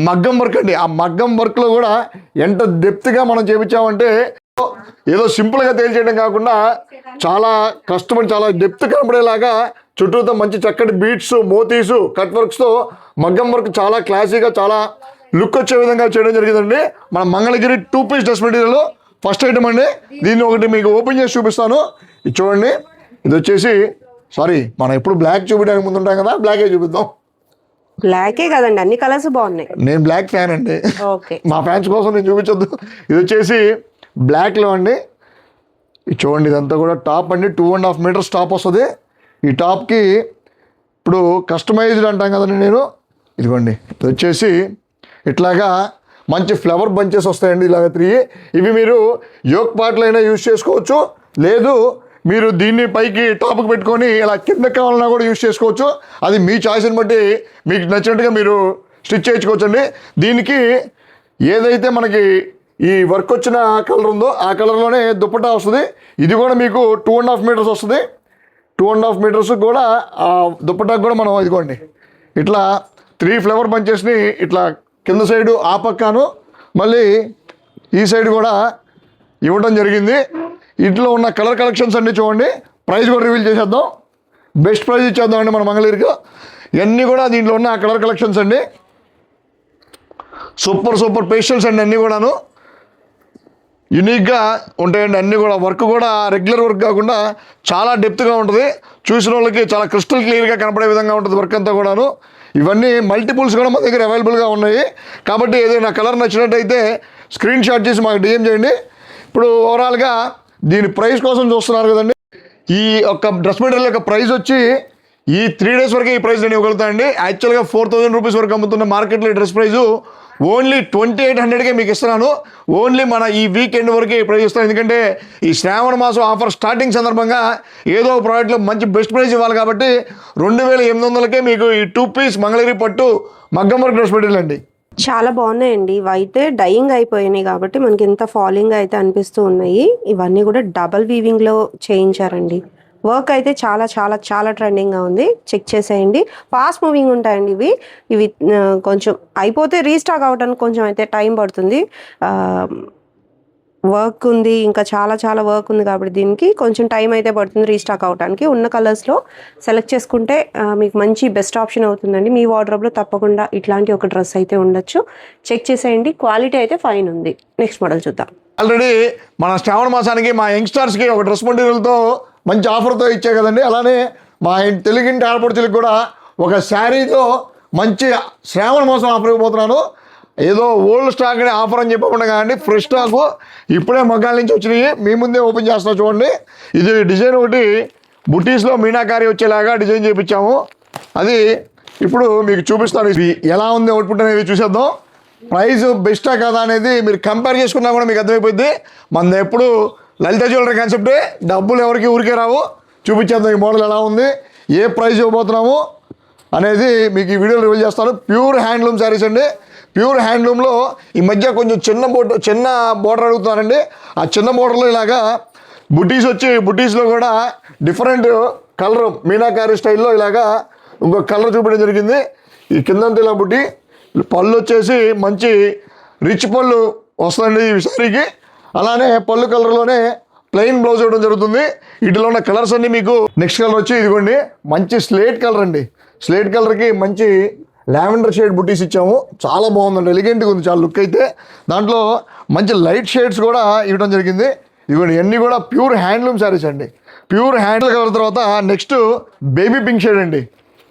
మగ్గం వర్క్ అండి. ఆ మగ్గం వర్క్లో కూడా ఎంత డెప్త్గా మనం చేపించామంటే ఏదో సింపుల్గా తేల్చేయడం కాకుండా చాలా కష్టపడి చాలా డెప్త్ కనపడేలాగా చుట్టూతో మంచి చక్కటి బీట్స్, మోతీస్, కట్ వర్క్స్తో మగ్గం వర్క్ చాలా క్లాసీగా చాలా లుక్ వచ్చే విధంగా చేయడం జరిగిందండి. మన Mangalagiri 2 piece dress material first item అండి. దీన్ని ఒకటి మీకు ఓపెన్ చేసి చూపిస్తాను. ఇది చూడండి. ఇది వచ్చేసి మనం ఎప్పుడు బ్లాక్ చూపించడానికి ముందు ఉంటాం కదా, బ్లాకే చూపిద్దాం. బ్లాకే కదండి, అన్ని కలర్స్ బాగున్నాయి. నేను బ్లాక్ ఫ్యాన్ అండి. మా ఫ్యాన్స్ కోసం నేను చూపించొద్దు. ఇది వచ్చేసి బ్లాక్లో అండి. ఇది చూడండి. ఇదంతా కూడా టాప్ అండి. 2.5 మీటర్స్ టాప్ వస్తుంది. ఈ టాప్కి ఇప్పుడు కస్టమైజ్డ్ అంటాం కదండి నేను. ఇదిగోండి. ఇది వచ్చేసి ఇట్లాగా మంచి ఫ్లవర్ బంచెస్ వస్తాయండి. ఇలాగ 3. ఇవి మీరు యోక్ పార్ట్లో అయినా యూజ్ చేసుకోవచ్చు, లేదు మీరు దీన్ని పైకి టాప్కి పెట్టుకొని ఇలా కింద కావాలన్నా కూడా యూజ్ చేసుకోవచ్చు. అది మీ చాయిస్ని బట్టి మీకు నచ్చినట్టుగా మీరు స్టిచ్ చేయించుకోవచ్చు అండి. దీనికి ఏదైతే మనకి ఈ వర్క్ వచ్చిన కలర్ ఉందో ఆ కలర్లోనే దుప్పటా వస్తుంది. ఇది కూడా మీకు 2.5 మీటర్స్ వస్తుంది. 2.5 మీటర్స్ కూడా ఆ దుప్పటాకు కూడా మనం ఇదిగోండి ఇట్లా 3 ఫ్లవర్ బంచెస్ని ఇట్లా కింద సైడు ఆ పక్కను మళ్ళీ ఈ సైడ్ కూడా ఇవ్వడం జరిగింది. ఇంట్లో ఉన్న కలర్ కలెక్షన్స్ అన్నీ చూడండి. ప్రైస్ కూడా రివీల్ చేసేద్దాం. బెస్ట్ ప్రైస్ ఇచ్చేద్దాం అండి మన మంగళగిరికి. ఇవన్నీ కూడా దీంట్లో ఉన్న కలర్ కలెక్షన్స్ అండి. సూపర్ పేస్టల్స్ అండి. అన్నీ కూడాను యూనిక్గా ఉంటాయండి. అన్నీ కూడా వర్క్ కూడా రెగ్యులర్ వర్క్ కాకుండా చాలా డెప్త్గా ఉంటుంది. చూసిన వాళ్ళకి చాలా క్రిస్టల్ క్లియర్గా కనపడే విధంగా ఉంటుంది వర్క్ అంతా కూడాను. ఇవన్నీ మల్టిపుల్స్ కూడా మన దగ్గర అవైలబుల్గా ఉన్నాయి. కాబట్టి ఏదైనా కలర్ నచ్చినట్టయితే స్క్రీన్ షాట్ చేసి మాకు డిఎం చేయండి. ఇప్పుడు ఓవరాల్గా దీని ప్రైస్ కోసం చూస్తున్నారు కదండి. ఈ యొక్క డ్రెస్ మెటీరియల్ యొక్క ప్రైస్ వచ్చి ఈ 3 డేస్ వరకే ఈ ప్రైస్ నేను ఇవ్వగలుగుతాను అండి. యాక్చువల్గా 4000 రూపీస్ వరకు అమ్ముతున్న మార్కెట్లో డ్రెస్ ప్రైజు ఓన్లీ 2800కే మీకు ఇస్తున్నాను. ఓన్లీ మన ఈ వీకెండ్ వరకే ఈ ప్రైస్ ఇస్తాను. ఎందుకంటే ఈ శ్రావణ మాసం ఆఫర్ స్టార్టింగ్ సందర్భంగా ఏదో ఒక ప్రోడక్ట్లో మంచి బెస్ట్ ప్రైస్ ఇవ్వాలి కాబట్టి 2800కే మీకు ఈ 2 పీస్ మంగళగిరి పట్టు మగ్గం వర్క్ డ్రెస్ మెటీరియల్ అండి. చాలా బాగున్నాయండి. ఇవైతే డైయింగ్ అయిపోయినాయి కాబట్టి మనకి ఎంత ఫాలింగ్ అయితే అనిపిస్తూ ఉన్నాయి. ఇవన్నీ కూడా డబల్ వీవింగ్లో చేయించారండి. వర్క్ అయితే చాలా చాలా చాలా ట్రెండింగ్గా ఉంది. చెక్ చేసేయండి. ఫాస్ట్ మూవింగ్ ఉంటాయండి ఇవి కొంచెం అయిపోతే రీస్టాక్ అవడానికి కొంచెం అయితే టైం పడుతుంది. వర్క్ ఉంది, ఇంకా చాలా చాలా వర్క్ ఉంది కాబట్టి దీనికి కొంచెం టైం అయితే పడుతుంది రీస్టాక్ అవడానికి. ఉన్న కలర్స్లో సెలెక్ట్ చేసుకుంటే మీకు మంచి బెస్ట్ ఆప్షన్ అవుతుందండి. మీ వార్డ్రోబ్లో తప్పకుండా ఇట్లాంటి ఒక డ్రెస్ అయితే ఉండొచ్చు. చెక్ చేసేయండి. క్వాలిటీ అయితే ఫైన్ ఉంది. నెక్స్ట్ మోడల్ చూద్దాం. ఆల్రెడీ మన శ్రావణ మాసానికి మా యంగ్స్టర్స్కి ఒక డ్రెస్ మెటీరియల్తో మంచి ఆఫర్తో ఇచ్చే కదండి. అలానే మా తెలుగింటి ఆడపడుచులకు కూడా ఒక శారీతో మంచి శ్రావణ మాసం ఆఫర్ ఇవ్వబోతున్నాను. ఏదో ఓల్డ్ స్టాక్ అనే ఆఫర్ అని చెప్పకుండా కానీ ఫ్రెష్ స్టాకు ఇప్పుడే మగ్గాల నుంచి వచ్చినాయి. మీ ముందే ఓపెన్ చేస్తున్నా చూడండి. ఇది డిజైన్ ఒకటి బుటీస్లో మీనాకారి వచ్చేలాగా డిజైన్ చేయించాము. అది ఇప్పుడు మీకు చూపిస్తాను. ఇది ఎలా ఉంది అవుట్పుట్ అనేది చూసేద్దాం. ప్రైస్ బెస్టా కదా అనేది మీరు కంపేర్ చేసుకున్నా కూడా మీకు అర్థమైపోద్ది. మన ఎప్పుడు లలిత జ్యువెలరీ కాన్సెప్టే, డబ్బులు ఎవరికి ఊరికే రావు. చూపించేద్దాం ఈ మోడల్ ఎలా ఉంది, ఏ ప్రైస్ ఇవ్వబోతున్నాము అనేది మీకు ఈ వీడియోలో రివీల్ చేస్తాను. ప్యూర్ హ్యాండ్లూమ్ శారీస్ అండి. ప్యూర్ హ్యాండ్లూమ్లో ఈ మధ్య కొంచెం చిన్న బోర్డర్ అడుగుతున్నానండి. ఆ చిన్న బోర్డర్లో ఇలాగా బుటీస్ వచ్చి బుటీస్లో కూడా డిఫరెంట్ కలర్ మీనాకారి స్టైల్లో ఇలాగా ఇంకొక కలర్ చూపించడం జరిగింది. ఈ కిందంతా ఇలా బుట్టి, పళ్ళు వచ్చేసి మంచి రిచ్ పళ్ళు వస్తుందండి ఈ శారీకి. అలానే పళ్ళు కలర్లోనే ప్లెయిన్ బ్లౌజ్ ఇవ్వడం జరుగుతుంది. వీటిలో ఉన్న కలర్స్ అన్నీ మీకు నెక్స్ట్ కలర్ వచ్చి ఇదిగోండి మంచి స్లేట్ కలర్ అండి. స్లేట్ కలర్కి మంచి లావెండర్ షేడ్ బుట్టీస్ ఇచ్చాము. చాలా బాగుందండి, ఎలిగెంట్గా ఉంది చాలా లుక్ అయితే. దాంట్లో మంచి లైట్ షేడ్స్ కూడా ఇవ్వడం జరిగింది. ఇదిగోండి ఇవన్నీ కూడా ప్యూర్ హ్యాండ్లూమ్ శారీస్ అండి. ప్యూర్ హ్యాండ్లూమ్ కలర్ తర్వాత నెక్స్ట్ బేబీ పింక్ షేడ్ అండి.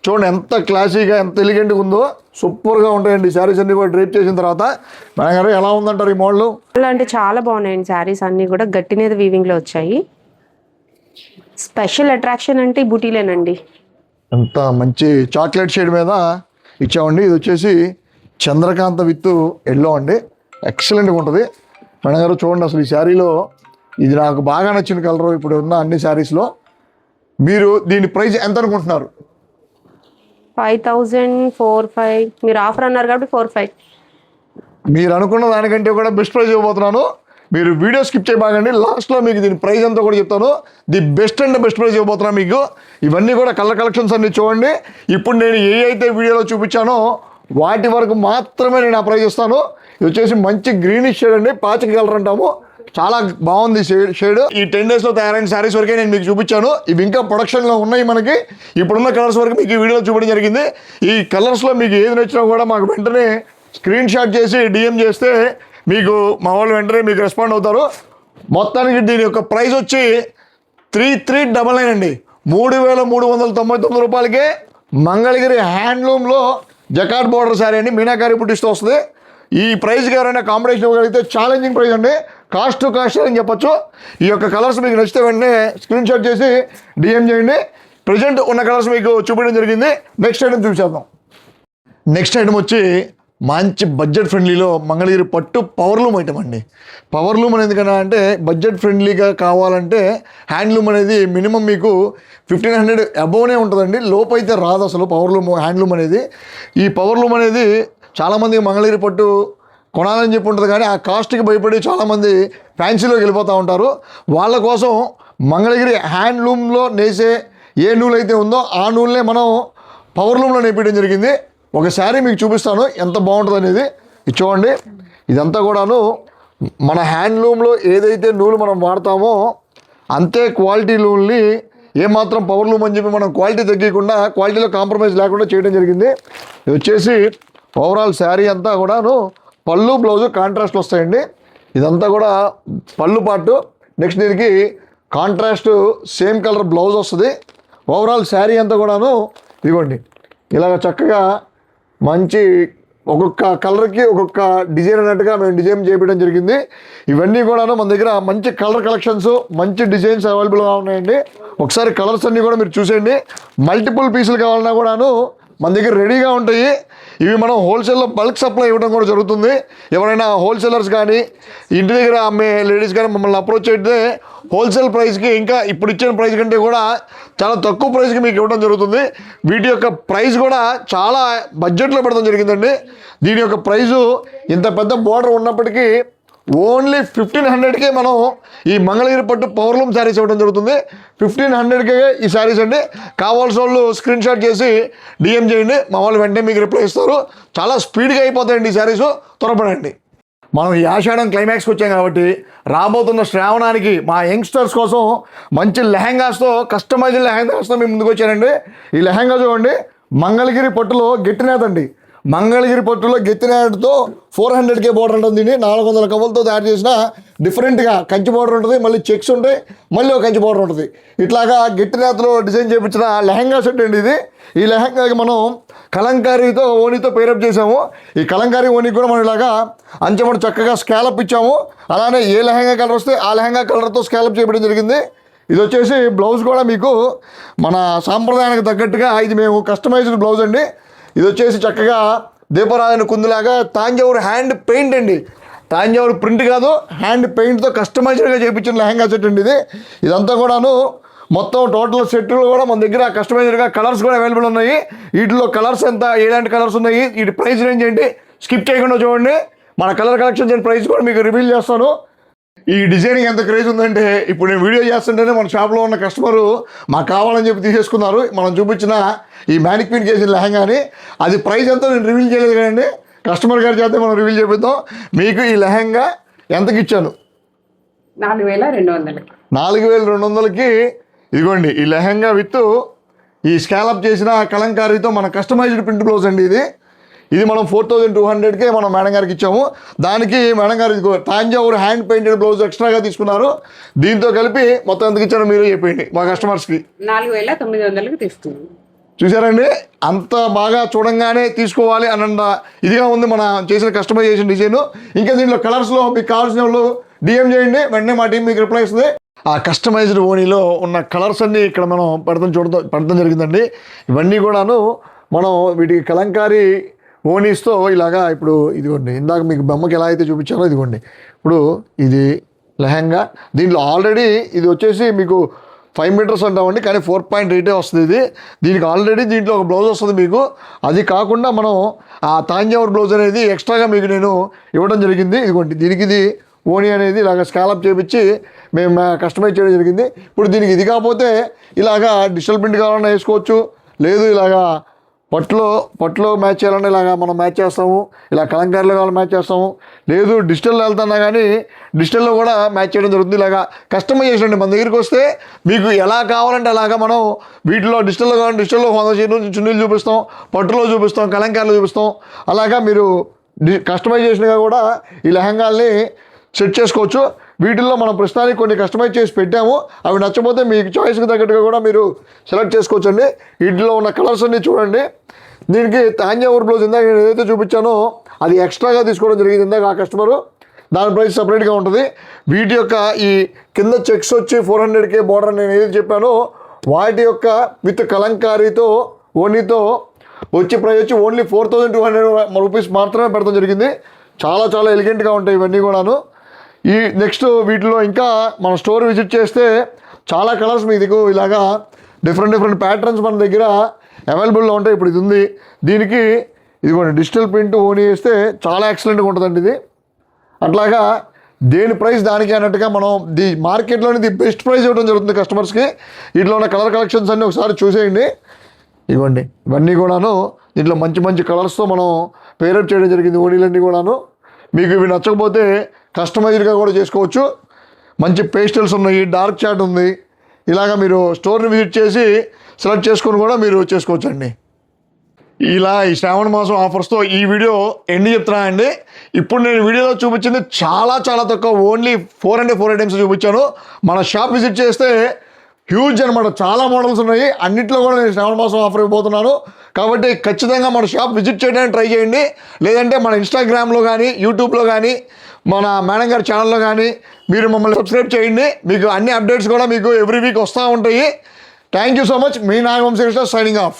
చూడండి ఎంత క్లాసీగా ఎంత ఎలిగెంట్గా ఉందో. సూపర్గా ఉంటాయండి శారీస్ అన్నీ కూడా డ్రేప్ చేసిన తర్వాత. మేడం గారు ఎలా ఉందంటారు ఈ మోడల్? అంటే చాలా బాగున్నాయండి శారీస్ అన్నీ కూడా గట్టి మీద వీవింగ్లో వచ్చాయి. స్పెషల్ అట్రాక్షన్ అంటే బుటీలేనండి. ఎంత మంచి చాక్లెట్ షేడ్ మీద ఇచ్చామండి. ఇది వచ్చేసి చంద్రకాంత విత్ ఎల్లో అండి. ఎక్సలెంట్గా ఉంటుంది. మేడం గారు చూడండి అసలు ఈ శారీలో ఇది నాకు బాగా నచ్చిన కలరు ఇప్పుడు ఉన్న అన్ని శారీస్లో. మీరు దీని ప్రైస్ ఎంత అనుకుంటున్నారు? 5000, మీరు ఆఫర్ అన్నారు కాబట్టి 4500. మీరు అనుకున్న దానికంటే కూడా బెస్ట్ ప్రైస్ ఇవ్వబోతున్నాను. మీరు వీడియో స్కిప్ చేయబాగండి. లాస్ట్లో మీకు దీని ప్రైస్ అంతా కూడా చెప్తాను. The best and best price ఇవ్వబోతున్నాను మీకు. ఇవన్నీ కూడా కలర్ కలెక్షన్స్ అన్ని చూడండి. ఇప్పుడు నేను ఏ అయితే వీడియోలో చూపించానో వాటి వరకు మాత్రమే నేను ఆ ప్రైస్ ఇస్తాను. ఇది వచ్చేసి మంచి గ్రీనిష్ షేడ్ అండి, పాచిక కలర్ అంటాము. చాలా బాగుంది షేడ్. ఈ 10 డేస్లో తయారైన శారీస్ వరకే నేను మీకు చూపించాను. ఇవి ఇంకా ప్రొడక్షన్లో ఉన్నాయి. మనకి ఇప్పుడున్న కలర్స్ వరకు మీకు ఈ వీడియోలో చూపించడం జరిగింది. ఈ కలర్స్లో మీకు ఏది నచ్చినా కూడా మాకు వెంటనే స్క్రీన్ షాట్ చేసి డిఎం చేస్తే మీకు మా వాళ్ళు వెంటనే మీకు రెస్పాండ్ అవుతారు. మొత్తానికి దీని యొక్క ప్రైస్ వచ్చి 3399 అండి. 3399 రూపాయలకే మంగళగిరి హ్యాండ్లూమ్లో జకాట్ బోర్డర్ శారీ అండి, మీనాకారి పుట్టిస్తూ వస్తుంది. ఈ ప్రైస్కి ఎవరైనా కాంబినేషన్ ఇవ్వగలిగితే ఛాలెంజింగ్ ప్రైస్ అండి, కాస్ట్ టు కాస్ట్ అని చెప్పొచ్చు. ఈ యొక్క కలర్స్ మీకు నచ్చితే వెంటనే స్క్రీన్ షాట్ చేసి డిఎం చేయండి. ప్రజెంట్ ఉన్న కలర్స్ మీకు చూపించడం జరిగింది. నెక్స్ట్ ఐటమ్ చూసేద్దాం. నెక్స్ట్ ఐటమ్ వచ్చి మంచి బడ్జెట్ ఫ్రెండ్లీలో మంగళగిరి పట్టు పవర్లూమ్ ఐటమ్ అండి. పవర్లూమ్ అనేది కన్నా అంటే బడ్జెట్ ఫ్రెండ్లీగా కావాలంటే హ్యాండ్లూమ్ అనేది మినిమం మీకు 1500 అబోవ్నే ఉంటుందండి, లోపు అయితే రాదు అసలు పవర్లూమ్ హ్యాండ్లూమ్ అనేది. ఈ పవర్లూమ్ అనేది చాలామంది మంగళగిరి పట్టు కొనాలని చెప్పి ఉంటుంది, కానీ ఆ కాస్ట్కి భయపడి చాలామంది ఫ్యాన్సీలోకి వెళ్ళిపోతూ ఉంటారు. వాళ్ళ కోసం మంగళగిరి హ్యాండ్లూమ్లో నేసే ఏ నూలు అయితే ఉందో ఆ నూలునే మనం పవర్లూమ్లో నేర్పించడం జరిగింది. ఒక శారీ మీకు చూపిస్తాను ఎంత బాగుంటుంది అనేది. ఇది చూడండి, ఇదంతా కూడాను మన హ్యాండ్లూమ్లో ఏదైతే నూలు మనం వాడతామో అంతే క్వాలిటీ నూలుని ఏమాత్రం పవర్లూమ్ అని చెప్పి మనం క్వాలిటీ తగ్గకుండా క్వాలిటీలో కాంప్రమైజ్ లేకుండా చేయడం జరిగింది. ఇది వచ్చేసి ఓవరాల్ శారీ అంతా కూడాను పళ్ళు బ్లౌజు కాంట్రాస్ట్ వస్తాయండి. ఇదంతా కూడా పళ్ళు పార్టు. నెక్స్ట్ దీనికి కాంట్రాస్ట్ సేమ్ కలర్ బ్లౌజ్ వస్తుంది. ఓవరాల్ శారీ అంతా కూడాను ఇదిగోండి ఇలాగ చక్కగా మంచి ఒక్కొక్క కలర్కి ఒక్కొక్క డిజైన్ అన్నట్టుగా మేము డిజైన్ చేయించడం జరిగింది. ఇవన్నీ కూడాను మన దగ్గర మంచి కలర్ కలెక్షన్స్, మంచి డిజైన్స్ అవైలబుల్గా ఉన్నాయండి. ఒకసారి కలర్స్ అన్నీ కూడా మీరు చూసేయండి. మల్టిపుల్ పీసులు కావాలన్నా కూడాను మన దగ్గర రెడీగా ఉంటాయి. ఇవి మనం హోల్సేల్లో బల్క్ సప్లై ఇవ్వడం కూడా జరుగుతుంది. ఎవరైనా హోల్సేలర్స్ కానీ ఇంటి దగ్గర అమ్మే లేడీస్ కానీ మమ్మల్ని అప్రోచ్ అయితే హోల్సేల్ ప్రైస్కి ఇంకా ఇప్పుడు ఇచ్చిన ప్రైస్ కంటే కూడా చాలా తక్కువ ప్రైస్కి మీకు ఇవ్వడం జరుగుతుంది. వీటి యొక్క ప్రైస్ కూడా చాలా బడ్జెట్లో పెడతాం జరిగిందండి. దీని యొక్క ప్రైజు ఇంత పెద్ద బోర్డర్ ఉన్నప్పటికీ ఓన్లీ 1500కే మనం ఈ మంగళగిరి పట్టు పవర్లూమ్ శారీస్ ఇవ్వడం జరుగుతుంది. 1500కే ఈ శారీస్ అండి. కావాల్సిన వాళ్ళు స్క్రీన్ షాట్ చేసి డిఎం చేయండి, మా వాళ్ళు వెంటనే మీకు రిప్లై ఇస్తారు. చాలా స్పీడ్గా అయిపోతాయండి ఈ శారీస్, త్వరపడండి. మనం ఈ ఆషాఢం క్లైమాక్స్కి వచ్చాం కాబట్టి రాబోతున్న శ్రావణానికి మా యంగ్స్టర్స్ కోసం మంచి లెహంగాస్తో కస్టమైజ్డ్ లెహంగాస్తో మేము ముందుకు వచ్చానండి. ఈ లెహంగా చూడండి, మంగళగిరి పట్టులో గట్టినేత అండి. మంగళగిరి పట్టులో గెత్తినాటితో 400K బోర్డర్ ఉంటుంది. దీన్ని 400 కవ్వలతో తయారు చేసిన డిఫరెంట్గా కంచి బోర్డర్ ఉంటుంది, మళ్ళీ చెక్స్ ఉంటాయి, మళ్ళీ ఒక కంచి బోర్డర్ ఉంటుంది. ఇట్లాగా గెట్టినేతలో డిజైన్ చేయించిన లెహంగా సెట్ అండి ఇది. ఈ లెహంగాకి మనం కలంకారీతో ఓనీతో పేరప్ చేసాము. ఈ కలంకారీ ఓనీకి కూడా మనం ఇలాగా అంచెమడు చక్కగా స్కాలప్ ఇచ్చాము. అలానే ఏ లెహంగా కలర్ వస్తే ఆ లెహంగా కలర్తో స్కాలప్ చేయడం జరిగింది. ఇది వచ్చేసి బ్లౌజ్ కూడా మీకు మన సాంప్రదాయానికి తగ్గట్టుగా ఇది మేము కస్టమైజ్డ్ బ్లౌజ్ అండి. ఇది వచ్చేసి చక్కగా దీపారాధన కుందులాగా తాంజావూరు హ్యాండ్ పెయింట్ అండి. తాంజావూరు ప్రింట్ కాదు, హ్యాండ్ పెయింట్తో కస్టమైజ్డ్గా చేయించిన లెహంగా సెట్ అండి ఇది. ఇదంతా కూడాను మొత్తం టోటల్ సెట్లు కూడా మన దగ్గర కస్టమైజ్డ్గా కలర్స్ కూడా అవైలబుల్ ఉన్నాయి. వీటిలో కలర్స్ ఎంత, ఎలాంటి కలర్స్ ఉన్నాయి, వీటి ప్రైస్ రేంజ్ ఏంటి స్కిప్ చేయకుండా చూడండి. మన కలర్ కలెక్షన్స్ అండ్ ప్రైస్ కూడా మీకు రివీల్ చేస్తాను. ఈ డిజైనింగ్ ఎంత క్రేజ్ ఉందంటే ఇప్పుడు నేను వీడియో చేస్తుంటేనే మన షాప్లో ఉన్న కస్టమరు మాకు కావాలని చెప్పి తీసేసుకున్నారు. మనం చూపించిన ఈ మ్యానిక్విన్ చేసిన లెహంగాని అది ప్రైస్ ఎంతో నేను రివీల్ చేయలేదు కదండి, కస్టమర్ గారి చేస్తే మనం రివీల్ చేపిద్దాం. మీకు ఈ లెహంగా ఎంతకి ఇచ్చాను? 4200. 4200కి ఇదిగోండి ఈ లెహంగా విత్ ఈ స్కాలప్ చేసిన కలంకారీతో మన కస్టమైజ్డ్ ప్రింట్ బ్లౌజ్ అండి ఇది. ఇది మనం 4200కే మనం మేడం గారికి ఇచ్చాము. దానికి మేడం గారు ఇదిగో తాంజావూరు హ్యాండ్ పెయింటెడ్ బ్లౌజ్ ఎక్స్ట్రాగా తీసుకున్నారు. దీంతో కలిపి మొత్తం ఎందుకు ఇచ్చారో మీరు చెప్పండి మా కస్టమర్స్కి. 4900కి తీసుకున్నాం. చూసారండి, అంత బాగా చూడంగానే తీసుకోవాలి అన్న ఇదిగా ఉంది మన చేసిన కస్టమైజేషన్ డిజైన్. ఇంకా దీంట్లో కలర్స్లో మీకు కావాల్సిన వాళ్ళు డిఎం చేయండి, వెంటనే మా టీం మీకు రిప్లై ఇస్తుంది. ఆ కస్టమైజ్డ్ ఓనీలో ఉన్న కలర్స్ అన్నీ ఇక్కడ మనం పెడతాం జరిగిందండి. ఇవన్నీ కూడాను మనం వీటికి కలంకారీ ఓనీస్తో ఇలాగా ఇప్పుడు ఇదిగోండి ఇందాక మీకు బొమ్మకి ఎలా అయితే చూపించారో ఇదిగోండి ఇప్పుడు ఇది లెహంగా. దీంట్లో ఆల్రెడీ ఇది వచ్చేసి మీకు 5 మీటర్స్ అంటామండి, కానీ 4.8 వస్తుంది ఇది. దీనికి ఆల్రెడీ దీంట్లో ఒక బ్లౌజ్ వస్తుంది మీకు. అది కాకుండా మనం ఆ తాంజావూరు బ్లౌజ్ అనేది ఎక్స్ట్రాగా మీకు నేను ఇవ్వడం జరిగింది. ఇదిగోండి దీనికి ఇది ఓనీ అనేది ఇలాగ స్కాలప్ చేపించి మేము కస్టమైజ్ చేయడం జరిగింది. ఇప్పుడు దీనికి ఇది కాకపోతే ఇలాగా డిజిటల్ ప్రింట్ కావాలన్నా వేసుకోవచ్చు, లేదు ఇలాగా పట్టులో మ్యాచ్ చేయాలంటే ఇలాగా మనం మ్యాచ్ చేస్తాము, ఇలా కలంకారీలో కావాలి మ్యాచ్ చేస్తాము, లేదు డిజిటల్లో వెళ్తున్నా కానీ డిజిటల్లో కూడా మ్యాచ్ చేయడం జరుగుతుంది. ఇలాగా కస్టమైజేషన్ అండి. మన దగ్గరికి వస్తే మీకు ఎలా కావాలంటే అలాగా మనం వీటిలో డిజిటల్లో కావాలంటే డిజిటల్లో 100 చున్నీలు చూపిస్తాం, పట్టులో చూపిస్తాం, కలంకారీలో చూపిస్తాం. అలాగా మీరు కస్టమైజేషన్గా కూడా ఈ లెహంగాల్ని సెట్ చేసుకోవచ్చు. వీటిల్లో మనం ప్రస్తుతానికి కొన్ని కస్టమైజ్ చేసి పెట్టాము. అవి నచ్చకపోతే మీకు చాయిస్కి తగ్గట్టుగా కూడా మీరు సెలెక్ట్ చేసుకోవచ్చు అండి. వీటిలో ఉన్న కలర్స్ అన్నీ చూడండి. దీనికి తాంజావూరు బ్లౌజ్ ఇందాక నేను ఏదైతే చూపించానో అది ఎక్స్ట్రాగా తీసుకోవడం జరిగింది ఇందాక ఆ కస్టమరు. దాని ప్రైస్ సపరేట్గా ఉంటుంది. వీటి యొక్క ఈ కింద చెక్స్ వచ్చి 400K బార్డర్ నేను ఏదైతే చెప్పానో వాటి యొక్క విత్ కలంకారీతో ఓనీతో వచ్చే ప్రైస్ వచ్చి ఓన్లీ 4200 రూపీస్ మాత్రమే పెడతాం జరిగింది. చాలా చాలా ఎలిగెంట్గా ఉంటాయి ఇవన్నీ కూడాను. ఈ నెక్స్ట్ వీటిలో ఇంకా మన స్టోర్ విజిట్ చేస్తే చాలా కలర్స్ మీకు ఇలాగా డిఫరెంట్ ప్యాటర్న్స్ మన దగ్గర అవైలబుల్లో ఉంటాయి. ఇప్పుడు ఇది ఉంది, దీనికి ఇదిగోండి డిజిటల్ ప్రింట్ ఓనీ వేస్తే చాలా ఎక్సలెంట్గా ఉంటుందండి ఇది. అట్లాగా దేని ప్రైస్ దానికి అన్నట్టుగా మనం మార్కెట్లోని బెస్ట్ ప్రైస్ ఇవ్వడం జరుగుతుంది కస్టమర్స్కి. వీటిలో ఉన్న కలర్ కలెక్షన్స్ అన్నీ ఒకసారి చూసేయండి. ఇవ్వండి ఇవన్నీ కూడాను దీంట్లో మంచి కలర్స్తో మనం పేరప్ చేయడం జరిగింది ఓనీలన్నీ కూడాను. మీకు ఇవి నచ్చకపోతే కస్టమైజ్డ్గా కూడా చేసుకోవచ్చు. మంచి పేస్టల్స్ ఉన్నాయి, డార్క్ చాట్ ఉంది. ఇలాగ మీరు స్టోర్ని విజిట్ చేసి సెలెక్ట్ చేసుకొని కూడా మీరు చేసుకోవచ్చు అండి. ఇలా ఈ శ్రావణ మాసం ఆఫర్స్తో ఈ వీడియో ఎండ్ చెప్తున్నా అండి. ఇప్పుడు నేను వీడియోలో చూపించింది చాలా తక్కువ, ఓన్లీ 4 ఐటమ్స్ చూపించాను. మన షాప్ విజిట్ చేస్తే హ్యూజ్ అనమాట, చాలా మోడల్స్ ఉన్నాయి. అన్నింటిలో కూడా నేను శ్రావణ మాసం ఆఫర్ ఇవ్వబోతున్నాను. కాబట్టి ఖచ్చితంగా మన షాప్ విజిట్ చేయడానికి ట్రై చేయండి. లేదంటే మన ఇన్స్టాగ్రామ్లో కానీ యూట్యూబ్లో కానీ మన మేడం గారి ఛానల్లో కానీ మీరు మమ్మల్ని సబ్స్క్రైబ్ చేయండి. మీకు అన్ని అప్డేట్స్ కూడా మీకు ఎవ్రీ వీక్ వస్తూ ఉంటాయి. Thank you so much. మీ నాగవంశీ కృష్ణ సైనింగ్ ఆఫ్.